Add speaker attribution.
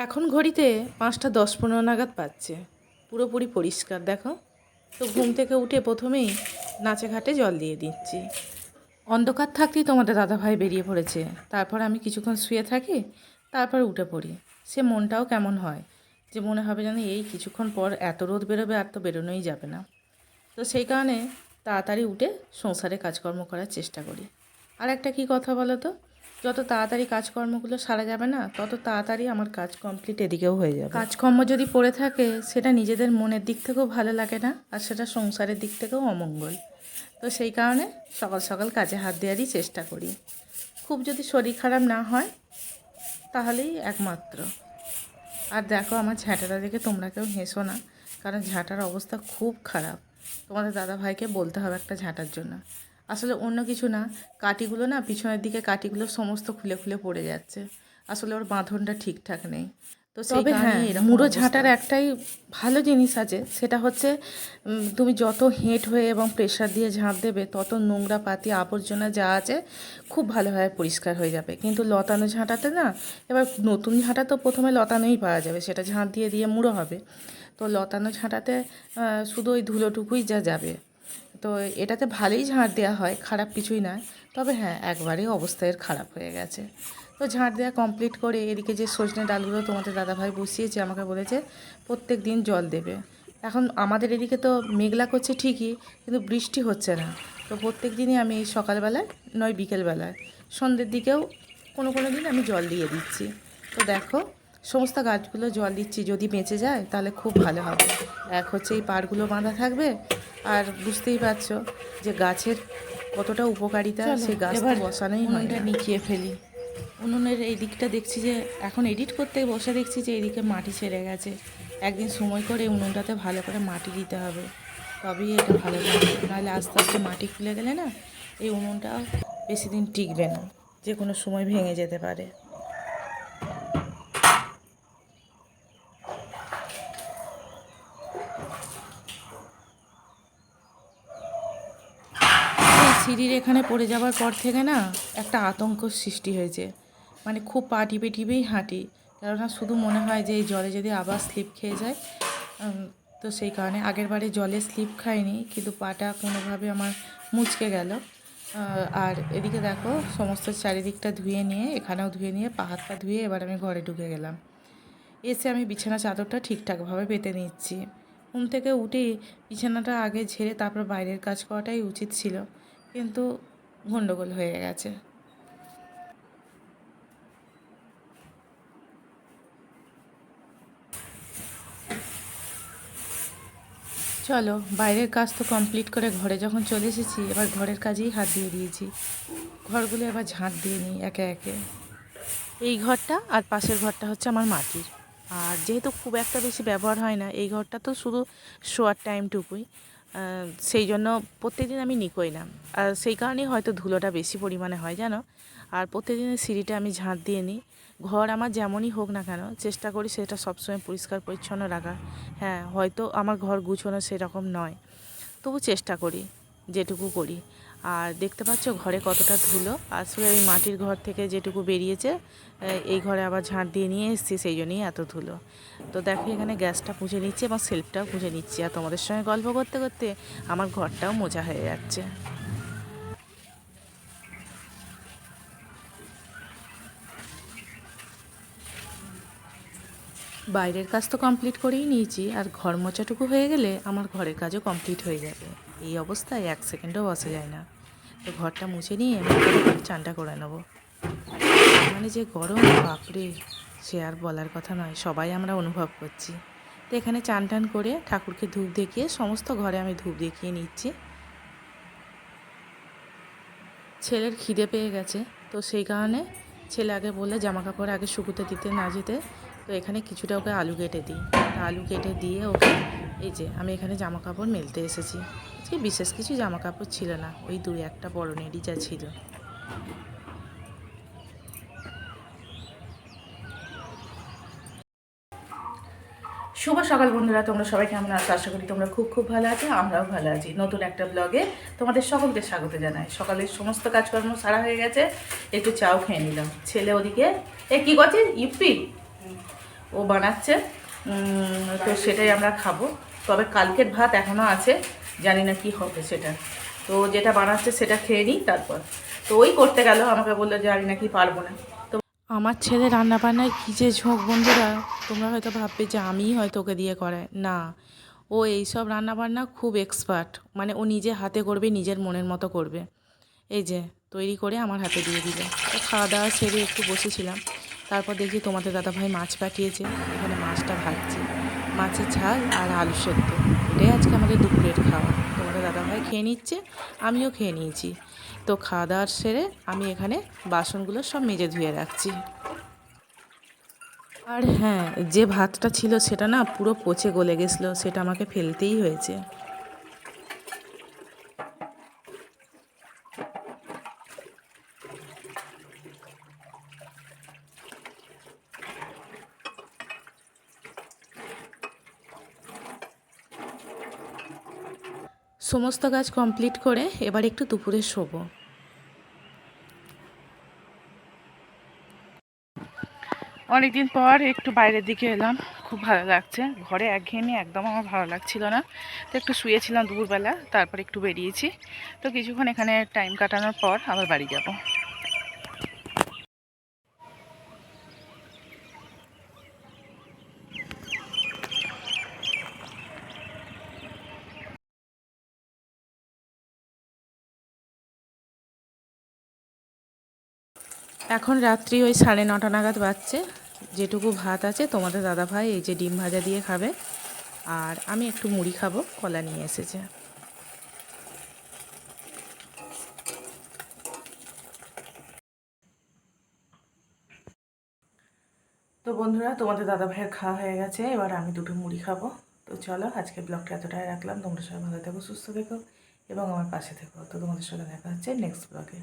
Speaker 1: এখন ঘড়িতে 5টা 10-15 নাগাদ পাচ্ছে। পুরোপুরি পরিষ্কার দেখো। তো ঘুম থেকে উঠে প্রথমেই নাচে ঘাটে জল দিয়ে দিচ্ছি। অন্ধকার থাকতেই তোমাদের দাদাভাই বেরিয়ে পড়েছে। তারপর আমি কিছুক্ষণ শুয়ে থাকি, তারপর উঠে পড়ি। সে মনটাও কেমন হয়, যে মনে হবে যেন এই কিছুক্ষণ পর এত রোদ বেরোবে, আর তো বেরোনোই যাবে না। তো সেই কারণে তাড়াতাড়ি উঠে সংসারে কাজকর্ম করার চেষ্টা করি। আর একটা কী কথা বলো তো, যত তাড়াতাড়ি কাজকর্মগুলো সারা যাবে না, তত তাড়াতাড়ি আমার কাজ কমপ্লিট এদিকেও হয়ে যাবে। কাজকর্ম যদি পড়ে থাকে, সেটা নিজেদের মনের দিক থেকেও ভালো লাগে না, আর সেটা সংসারের দিক থেকেও অমঙ্গল। তো সেই কারণে সকাল সকাল কাজে হাত দেওয়ারই চেষ্টা করি। খুব যদি শরীর খারাপ না হয় তাহলেই একমাত্র। আর দেখো আমার ঝাঁটাটা দেখে তোমরা কেউ হেসো না, কারণ ঝাঁটার অবস্থা খুব খারাপ। তোমাদের দাদাভাইকে বলতে হবে একটা ঝাঁটার জন্য। আসলে অন্য কিছু না, কাঠিগুলো না, পিছনের দিকে কাঠিগুলো সমস্ত খুলে খুলে পড়ে যাচ্ছে। আসলে ওর বাঁধনটা ঠিকঠাক নেই। তো তবে হ্যাঁ, মুড়ো ঝাঁটার একটাই ভালো জিনিস আছে, সেটা হচ্ছে তুমি যত হেঁট হয়ে এবং প্রেশার দিয়ে ঝাঁট দেবে, তত নোংরা পাতি আবর্জনা যা আছে খুব ভালোভাবে পরিষ্কার হয়ে যাবে। কিন্তু লতানো ঝাঁটাতে না, এবার নতুন ঝাঁটা তো প্রথমে লতানোই পাওয়া যাবে, সেটা ঝাঁট দিয়ে দিয়ে মুড়ো হবে। তো লতানো ঝাঁটাতে শুধু ওই ধুলোটুকুই যা যাবে। তো এটাতে ভালোই ঝাঁট দেওয়া হয়, খারাপ কিছুই নয়। তবে হ্যাঁ, একবারেই অবস্থা এর খারাপ হয়ে গেছে। তো ঝাঁট দেওয়া কমপ্লিট করে এদিকে যে সজনে ডালগুলো তোমাদের দাদাভাই বসিয়েছে, আমাকে বলেছে প্রত্যেক দিন জল দেবে। এখন আমাদের এদিকে তো মেঘলা করছে ঠিকই, কিন্তু বৃষ্টি হচ্ছে না। তো প্রত্যেক দিনই আমি এই সকালবেলায় নয় বিকেলবেলায় সন্ধ্যের দিকেও কোনো কোনো দিন আমি জল দিয়ে দিচ্ছি। তো দেখো সমস্ত গাছগুলো জল দিচ্ছি, যদি বেঁচে যায় তাহলে খুব ভালো হবে। এক হচ্ছে এই পাড়গুলো বাঁধা থাকবে, আর বুঝতেই পারছো যে গাছের কতটা উপকারিতা, সেই গাছ তো বসানোই হয় না। নিচিয়ে ফেলি উনুনের এই দিকটা, দেখছি যে এখন এডিট করতে বসে দেখছি যে এইদিকে মাটি ছেড়ে গেছে। একদিন সময় করে উনুনটাতে ভালো করে মাটি দিতে হবে, তবেই এটা ভালো থাকবে। নাহলে আস্তে আস্তে মাটি খুলে গেলে না, এই উনুনটা বেশি দিন টিকবে না, যে কোনো সময় ভেঙে যেতে পারে। এই সিঁড়ির এখানে পড়ে যাওয়ার পর থেকে না একটা আতঙ্ক সৃষ্টি হয়েছে। মানে খুব পা টিপে টিপেই হাঁটি, কেননা শুধু মনে হয় যে এই জলে যদি আবার স্লিপ খেয়ে যায়। তো সেই কারণে আগের বারে জলে স্লিপ খাইনি, কিন্তু পাটা কোনোভাবে আমার মুচকে গেল। আর এদিকে দেখো সমস্ত চারিদিকটা ধুয়ে নিয়ে, এখানেও ধুয়ে নিয়ে, পা হাত পা ধুয়ে এবার আমি ঘরে ঢুকে গেলাম। এসে আমি বিছানা চাদরটা ঠিকঠাকভাবে পেতে নিচ্ছি। ঘুম থেকে উঠেই বিছানাটা আগে ঝেড়ে তারপর বাইরের কাজ করাটাই উচিত ছিল, কিন্তু গণ্ডগোল হয়ে গেছে। চলো, বাইরের কাজ তো কমপ্লিট করে ঘরে যখন চলে এসেছি, এবার ঘরের কাজেই হাত দিয়ে দিয়েছি। ঘরগুলো এবার ঝাঁট দিয়ে নিই একে একে। এই ঘরটা আর পাশের ঘরটা হচ্ছে আমার মাটির। আর যেহেতু খুব একটা বেশি ব্যবহার হয় না, এই ঘরটা তো শুধু শোয়ার টাইমটুকুই, সেই জন্য প্রত্যেকদিন আমি নিকোই না। আর সেই কারণেই হয়তো ধুলোটা বেশি পরিমাণে হয় জানো। আর প্রত্যেকদিনের সিঁড়িটা আমি ঝাঁট দিয়ে নিই। ঘর আমার যেমনই হোক না কেন, চেষ্টা করি সেটা সবসময় পরিষ্কার পরিচ্ছন্ন রাখার। হ্যাঁ, হয়তো আমার ঘর গুছোনো সেরকম নয়, তবু চেষ্টা করি যেটুকু করি। আর দেখতে পাচ্ছ ঘরে কতটা ধুলো, আসলে ওই মাটির ঘর থেকে যেটুকু বেরিয়েছে এই ঘরে আবার ঝাঁট দিয়ে নিয়ে এসেছি, সেই জন্যই এত ধুলো। তো দেখো এখানে গ্যাসটা পুঁছে নিচ্ছি এবং সেলফটাও পুঁছে নিচ্ছি, আর তোমাদের সঙ্গে গল্প করতে করতে আমার ঘরটাও মোছা হয়ে যাচ্ছে। বাইরের কাজ তো কমপ্লিট করেই নিয়েছি, আর ঘর মোছাটুকু হয়ে গেলে আমার ঘরের কাজও কমপ্লিট হয়ে যাবে। এই অবস্থায় 1 সেকেন্ডও বসা যায় না। তো ঘরটা মুছে নিয়ে আমি চানটা করে নেবো। মানে যে গরম, বাপরে, সে আর বলার কথা নয়, সবাই আমরা অনুভব করছি। তো এখানে চান টান করে ঠাকুরকে ধূপ দেখিয়ে সমস্ত ঘরে আমি ধূপ দেখিয়ে নিচ্ছি। ছেলের খিদে পেয়ে গেছে, তো সেই কারণে ছেলে আগে বললে জামা কাপড় আগে শুকোতে দিতে না যেতে। তো এখানে কিছুটা ওকে আলু কেটে দিই, আলু কেটে দিয়ে ওকে, এই যে আমি এখানে জামা কাপড় মেলতে এসেছি। আজকে বিশেষ কিছু জামা কাপড় ছিল না, ওই 2-1টা পরনেরই যা ছিল। শুভ সকাল বন্ধুরা, তোমরা সবাই কেমন আছো? আশা করি তোমরা খুব খুব ভালো আছো, আমরাও ভালো আছি। নতুন একটা ব্লগে তোমাদের সকলকে স্বাগত জানাই। সকালের সমস্ত কাজকর্ম সারা হয়ে গেছে, একটু চাও খেয়ে নিলাম। ছেলে ওদিকে কী করছে, ইপ্পি ও বানাচ্ছে, তো সেটাই আমরা খাবো। তবে কালকের ভাত এখনও আছে, জানি না কি হবে সেটা। তো যেটা বানাচ্ছে সেটা খেয়ে নিই তারপর। তো ওই করতে গেল, আমাকে বললো জানি না কি পারবো না। তো আমার ছেলে রান্নাবান্নায় কী যে ঝোঁক বন্ধুরা, তোমরা হয়তো ভাববে যে আমিই হয়তো ওকে দিয়ে করায় না। ও এইসব রান্নাবান্না খুব এক্সপার্ট, মানে ও নিজে হাতে করবে, নিজের মনের মতো করবে। এই যে তৈরি করে আমার হাতে দিয়ে দিল। তো খাওয়া দাওয়া সেরে একটু বসেছিলাম, তারপর দেখি তোমাদের দাদাভাই মাছ পাঠিয়েছে, এখানে মাছটা ভাজছি, মাছের ঝাল আর আলু সেদ্ধ। এটাই আজকে আমাদের দুপুরের খাওয়া। তোমাদের দাদাভাই খেয়ে নিচ্ছে, আমিও খেয়ে নিয়েছি। তো খাওয়া দাওয়ার সেরে আমি এখানে বাসনগুলো সব মেজে ধুয়ে রাখছি। আর হ্যাঁ, যে ভাতটা ছিল সেটা না পুরো পচে গলে গেছিলো, সেটা আমাকে ফেলতেই হয়েছে। সমস্ত কাজ কমপ্লিট করে এবার একটু দুপুরে শোবো। অনেকদিন পর একটু বাইরের দিকে এলাম, খুব ভালো লাগছে। ঘরে একঘেয়েমি একদম আমার ভালো লাগছিল না, তো একটু শুয়েছিলাম দুপুরবেলা, তারপর একটু বেরিয়েছি। তো কিছুক্ষণ এখানে টাইম কাটানোর পর আবার বাড়ি যাব। এখন রাত্রি ওই 9:30 নাগাদ বাজছে। যেটুকু ভাত আছে তোমাদের দাদাভাই এই যে ডিম ভাজা দিয়ে খাবে, আর আমি একটু মুড়ি খাবো, কলা নিয়ে এসেছে। তো বন্ধুরা, তোমাদের দাদাভাইয়ের খাওয়া হয়ে গেছে, এবার আমি দুটো মুড়ি খাবো। তো চলো, আজকে ব্লগটা এতটাই রাখলাম। তোমরা সবাই ভালো থেকো, সুস্থ থেকো এবং আমার পাশে থেকো। তো তোমাদের সাথে দেখা হচ্ছে নেক্সট ব্লগে।